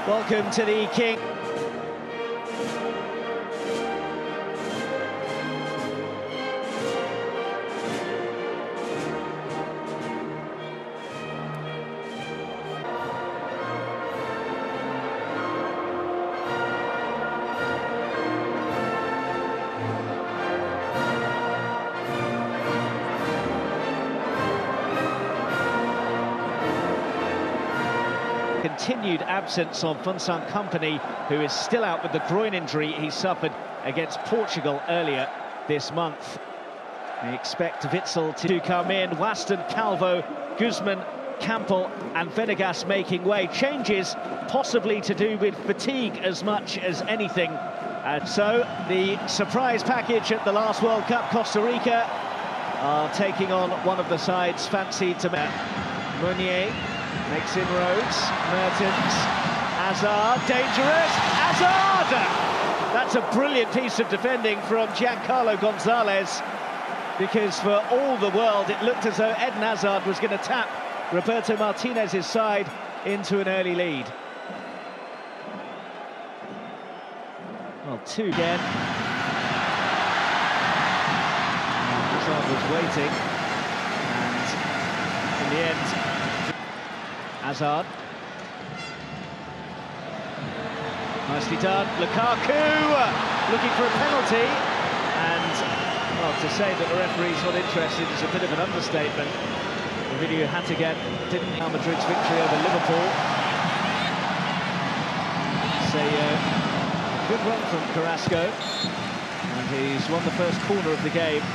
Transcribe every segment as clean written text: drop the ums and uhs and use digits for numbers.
Welcome to the King. Continued absence of Vincent Kompany, who is still out with the groin injury he suffered against Portugal earlier this month. We expect Witsel to come in. Waston, Calvo, Guzman, Campbell and Venegas making way. Changes possibly to do with fatigue as much as anything. And so the surprise package at the last World Cup, Costa Rica, are taking on one of the sides fancied to Meunier. Makes inroads, Mertens, Hazard, dangerous, Hazard! That's a brilliant piece of defending from Giancarlo Gonzalez, because for all the world it looked as though Eden Hazard was going to tap Roberto Martinez's side into an early lead. Well, two again. Hazard was waiting, and in the end, Hazard. Nicely done. Lukaku looking for a penalty. And, well, to say that the referee's not interested is a bit of an understatement. The video Hattigan didn't Real Madrid's victory over Liverpool. It's a good run from Carrasco. And he's won the first corner of the game.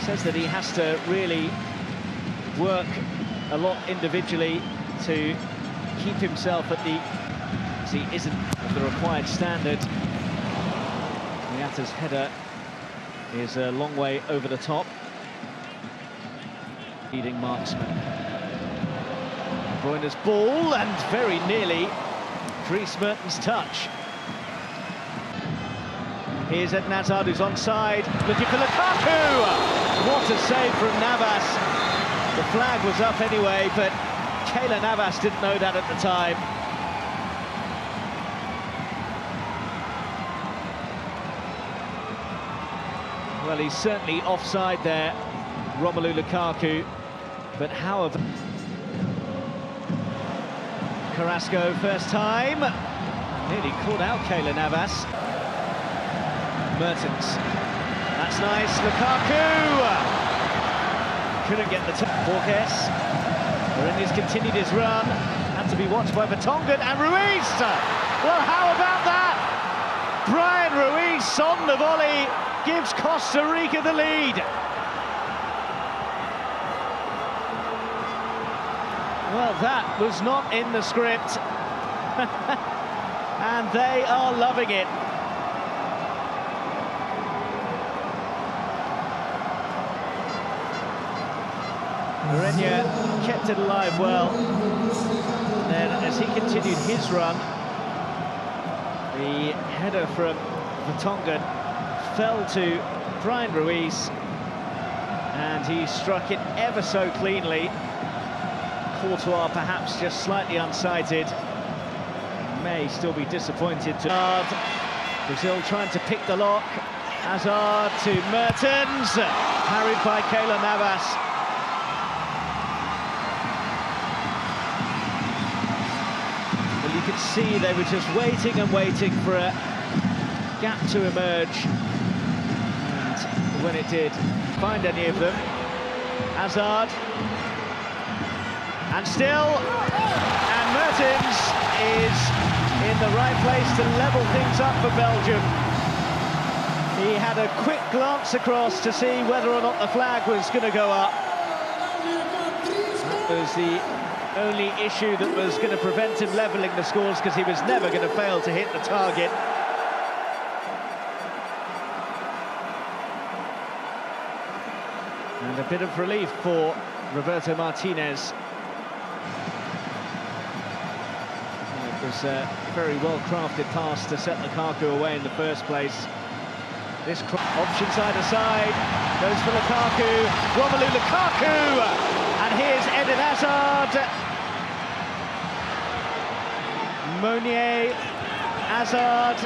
Says that he has to really work a lot individually to keep himself at the... as he isn't at the required standard. Miata's header is a long way over the top. Leading marksman. De Bruyne's ball, and very nearly Dries Mertens' touch. Here's Eden Hazard, who's onside, looking for Lukaku! What a save from Navas! The flag was up anyway, but Keylor Navas didn't know that at the time. Well, he's certainly offside there, Romelu Lukaku, but however... Carrasco, first time, nearly caught out Keylor Navas. Mertens, that's nice, Lukaku! Couldn't get the Borges. Mourinho's continued his run. Had to be watched by Vertonghen and Ruiz. Well, how about that? Brian Ruiz on the volley gives Costa Rica the lead. Well, that was not in the script. And they are loving it. Mourinho kept it alive well. And then as he continued his run, the header from Vertonghen fell to Brian Ruiz, and he struck it ever so cleanly. Courtois perhaps just slightly unsighted. May still be disappointed. Brazil trying to pick the lock. Hazard to Mertens, harried by Keylor Navas. You could see they were just waiting and waiting for a gap to emerge, and when it did, find any of them. Hazard, and still, and Mertens is in the right place to level things up for Belgium. He had a quick glance across to see whether or not the flag was going to go up. That was the only issue that was going to prevent him levelling the scores, because he was never going to fail to hit the target. And a bit of relief for Roberto Martinez. It was a very well-crafted pass to set Lukaku away in the first place. This options either side, goes for Lukaku, Romelu Lukaku, and here's Eden Hazard. Meunier, Hazard,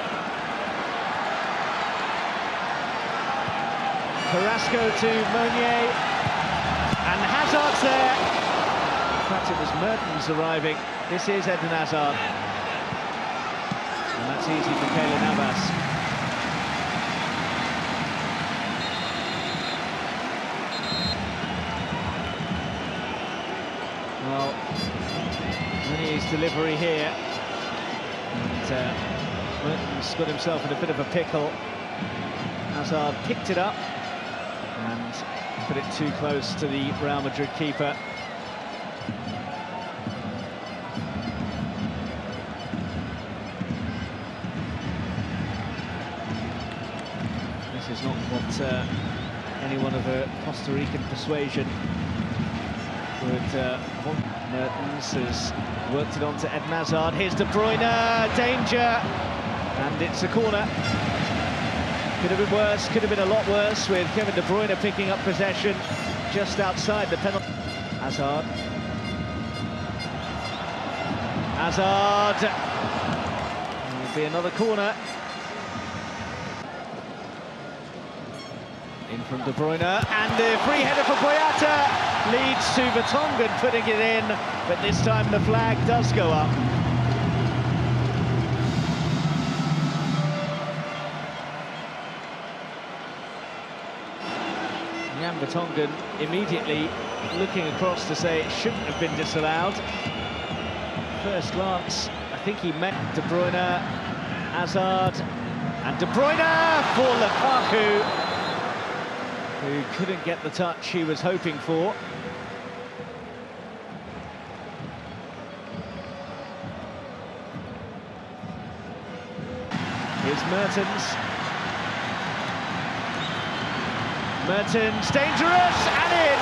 Carrasco to Meunier, and Hazard's there. In fact, it was Mertens arriving. This is Eden Hazard. And that's easy for Keylor Navas. Well, Meunier's delivery here. And Mertens got himself in a bit of a pickle. Hazard picked it up and put it too close to the Real Madrid keeper. This is not what anyone of a Costa Rican persuasion would want. Mertens has worked it on to Eden Hazard. Here's De Bruyne, danger, and it's a corner. Could have been worse, could have been a lot worse, with Kevin De Bruyne picking up possession just outside the penalty. Hazard. Will be another corner. In from De Bruyne, and the free header for Boyata leads to Vertonghen putting it in, but this time the flag does go up. Jan Vertonghen immediately looking across to say it shouldn't have been disallowed. First glance, I think he meant De Bruyne, Hazard, and De Bruyne for Lukaku, who couldn't get the touch he was hoping for. Here's Mertens. Mertens, dangerous, and in!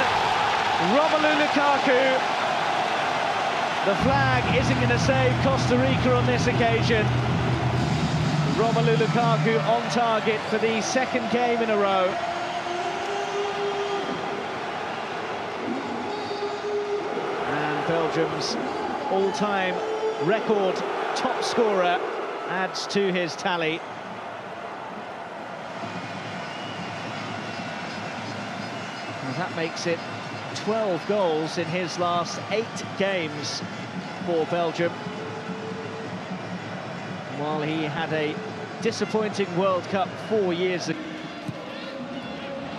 Romelu Lukaku. The flag isn't going to save Costa Rica on this occasion. Romelu Lukaku on target for the second game in a row. Belgium's all-time record top scorer adds to his tally. And that makes it 12 goals in his last 8 games for Belgium. While he had a disappointing World Cup 4 years ago.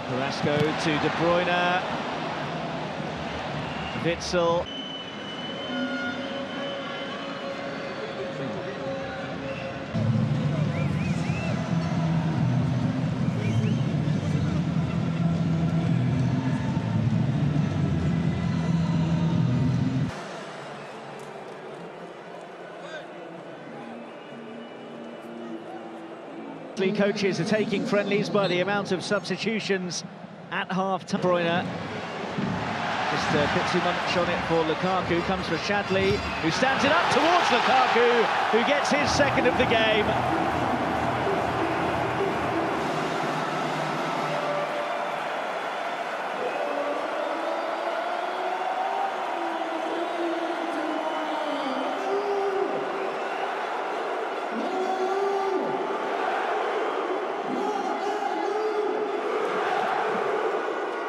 Carrasco to De Bruyne. Witsel. Coaches are taking friendlies by the amount of substitutions at half-time. Bruyne just a bit too much on it for Lukaku. Comes for Shadley, who stands it up towards Lukaku, who gets his second of the game.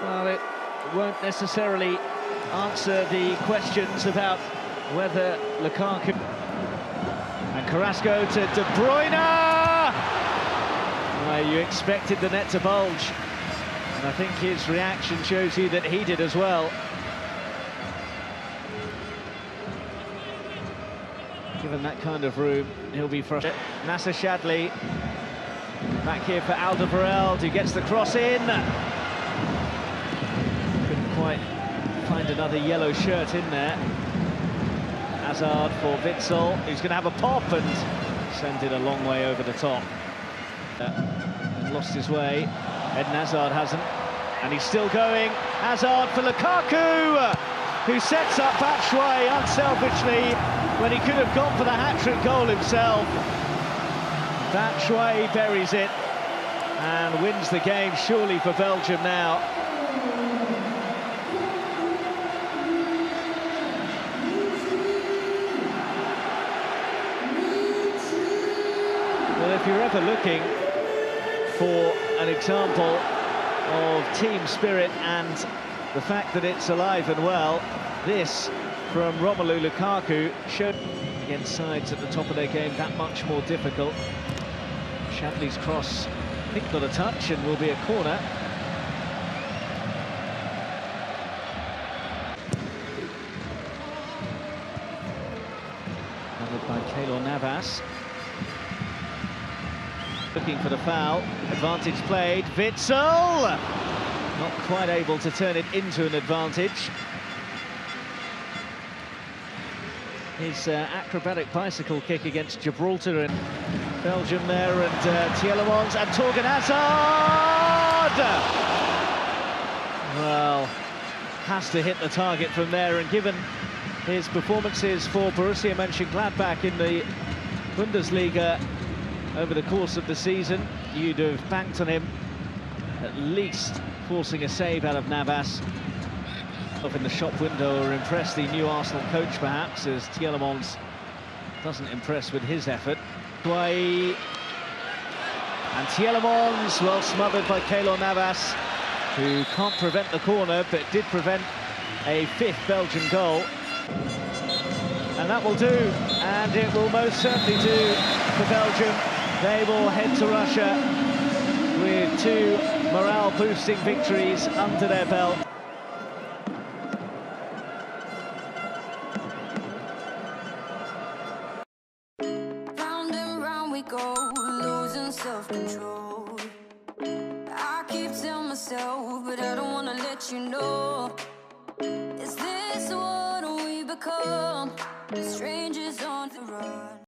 Well, it won't necessarily answer the questions about whether Lukaku... And Carrasco to De Bruyne! Well, you expected the net to bulge. And I think his reaction shows you that he did as well. Given that kind of room, he'll be frustrated. Nasser Shadley back here for Alderweireld, who gets the cross in. Couldn't quite find another yellow shirt in there. Hazard for Witsel, who's going to have a pop and send it a long way over the top. And lost his way. Eden Hazard hasn't, and he's still going. Hazard for Lukaku, who sets up Batshuayi unselfishly when he could have gone for the hat-trick goal himself. Batshuayi buries it and wins the game, surely, for Belgium now. if you're ever looking for an example of team spirit and the fact that it's alive and well, this from Romelu Lukaku showed against sides at the top of their game that much more difficult. Shapley's cross, I think, got a touch and will be a corner. Covered by Keylor Navas. Looking for the foul. Advantage played. Witsel! Not quite able to turn it into an advantage. His acrobatic bicycle kick against Gibraltar and Belgium there, and Tielemans and Torgan Hazard! Well, has to hit the target from there, and given his performances for Borussia Mönchengladbach in the Bundesliga over the course of the season, you'd have banked on him at least forcing a save out of Navas. Up in the shop window, or impress the new Arsenal coach perhaps, as Tielemans doesn't impress with his effort. And Tielemans, well smothered by Keylor Navas, who can't prevent the corner but did prevent a fifth Belgian goal. And that will do, and it will most certainly do for Belgium. They will head to Russia with 2 morale-boosting victories under their belt. We go, losing self-control. I keep telling myself, but I don't want to let you know. Is this what we become? Strangers on the run.